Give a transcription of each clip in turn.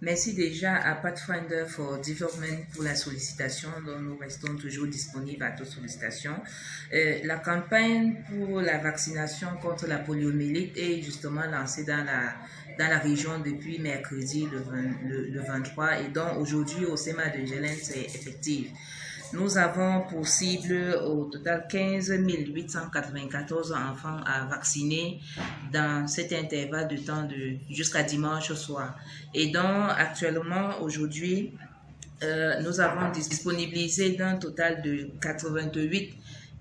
Merci déjà à Pathfinder for Development pour la sollicitation, dont nous restons toujours disponibles à toute sollicitation. La campagne pour la vaccination contre la poliomyélite est justement lancée dans la région depuis mercredi le 23 et donc aujourd'hui au CEMA de Gelen, c'est effectif. Nous avons pour cible au total 15 894 enfants à vacciner dans cet intervalle de temps jusqu'à dimanche soir. Et donc, actuellement, aujourd'hui, nous avons disponibilisé d'un total de 88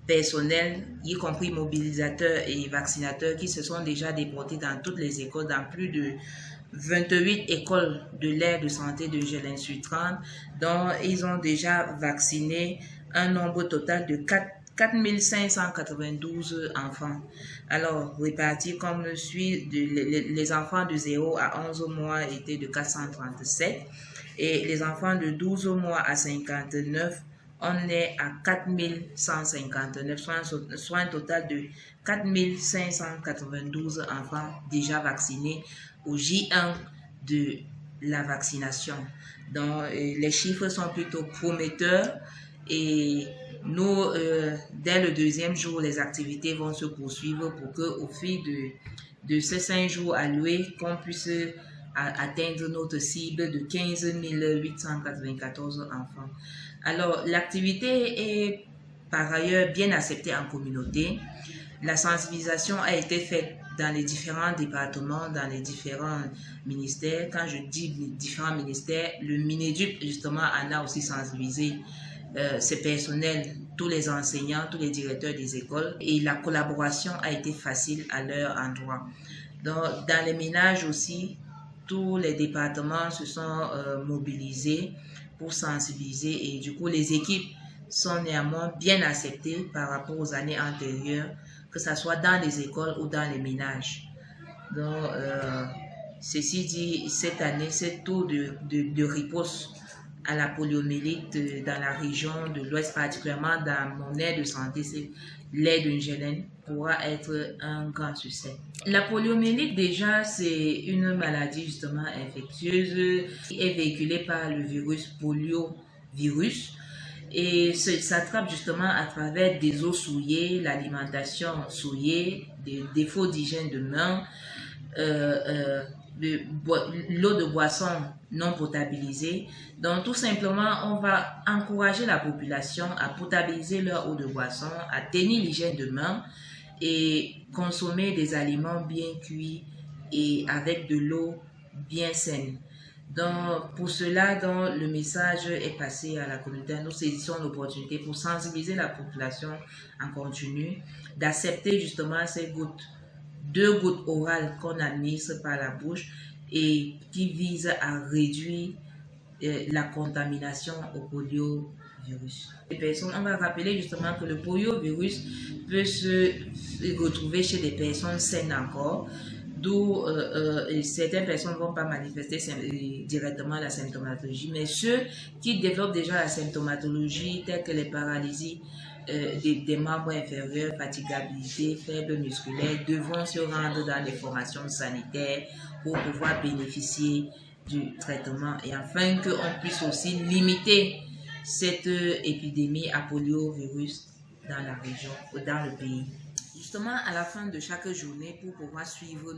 personnels, y compris mobilisateurs et vaccinateurs, qui se sont déjà déportés dans toutes les écoles, dans plus de 28 écoles de l'aire de santé de Gelen-sur-Trande, dont ils ont déjà vacciné un nombre total de 4 592 enfants. Alors, répartis comme suit, les enfants de 0 à 11 mois étaient de 437 et les enfants de 12 mois à 59, on est à 4159, soit un total de 4592 enfants déjà vaccinés au J1 de la vaccination. Donc, les chiffres sont plutôt prometteurs et nous, dès le deuxième jour, les activités vont se poursuivre pour qu'au fil de ces 5 jours alloués, qu'on puisse atteindre notre cible de 15 894 enfants. Alors, l'activité est par ailleurs bien acceptée en communauté. La sensibilisation a été faite dans les différents départements, dans les différents ministères. Quand je dis différents ministères, le Mineduc justement en a aussi sensibilisé ses personnels, tous les enseignants, tous les directeurs des écoles, et la collaboration a été facile à leur endroit. Donc, dans les ménages aussi, tous les départements se sont mobilisés pour sensibiliser et du coup les équipes sont néanmoins bien acceptées par rapport aux années antérieures, que ce soit dans les écoles ou dans les ménages. Donc, ceci dit, cette année, ce taux de riposte à la poliomyélite dans la région de l'Ouest, particulièrement dans mon aire de santé, c'est l'aire de Gelen, pourra être un grand succès. La poliomyélite, déjà, c'est une maladie justement infectieuse qui est véhiculée par le virus poliovirus et s'attrape justement à travers des eaux souillées, l'alimentation souillée, des défauts d'hygiène de main, l'eau de boisson non potabilisée. Donc tout simplement, on va encourager la population à potabiliser leur eau de boisson, à tenir l'hygiène de main et consommer des aliments bien cuits et avec de l'eau bien saine. Donc, pour cela, le message est passé à la communauté. Nous saisissons l'opportunité pour sensibiliser la population en continu, d'accepter justement ces gouttes, 2 gouttes orales qu'on administre par la bouche et qui visent à réduire la contamination au poliovirus. Les personnes, on va rappeler justement que le poliovirus peut se retrouver chez des personnes saines encore, d'où certaines personnes ne vont pas manifester directement la symptomatologie, mais ceux qui développent déjà la symptomatologie, telle que les paralysies des membres inférieurs, fatigabilité, faible musculaire, devront se rendre dans les formations sanitaires pour pouvoir bénéficier du traitement et afin qu'on puisse aussi limiter cette épidémie à poliovirus dans la région ou dans le pays. Justement, à la fin de chaque journée, pour pouvoir suivre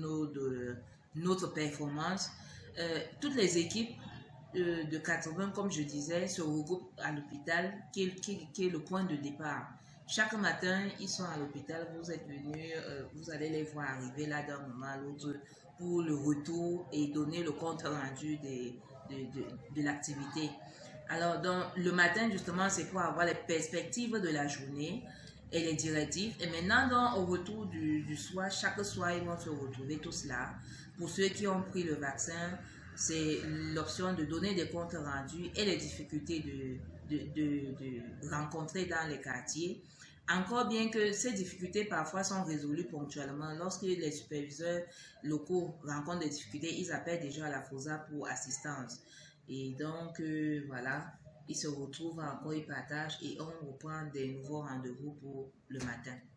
notre performance, toutes les équipes de 80, comme je disais, se regroupent à l'hôpital qui est le point de départ. Chaque matin, ils sont à l'hôpital, vous êtes venus, vous allez les voir arriver là d'un moment à l'autre pour le retour et donner le compte rendu de l'activité. Alors, donc, le matin, justement, c'est pour avoir les perspectives de la journée et les directives. Et maintenant, donc, au retour du soir, chaque soir, ils vont se retrouver tous là. Pour ceux qui ont pris le vaccin, c'est l'option de donner des comptes rendus et les difficultés de rencontrer dans les quartiers. Encore bien que ces difficultés parfois sont résolues ponctuellement, lorsque les superviseurs locaux rencontrent des difficultés, ils appellent déjà à la FOSA pour assistance. Et donc, voilà, ils se retrouvent encore, ils partagent et on reprend des nouveaux rendez-vous pour le matin.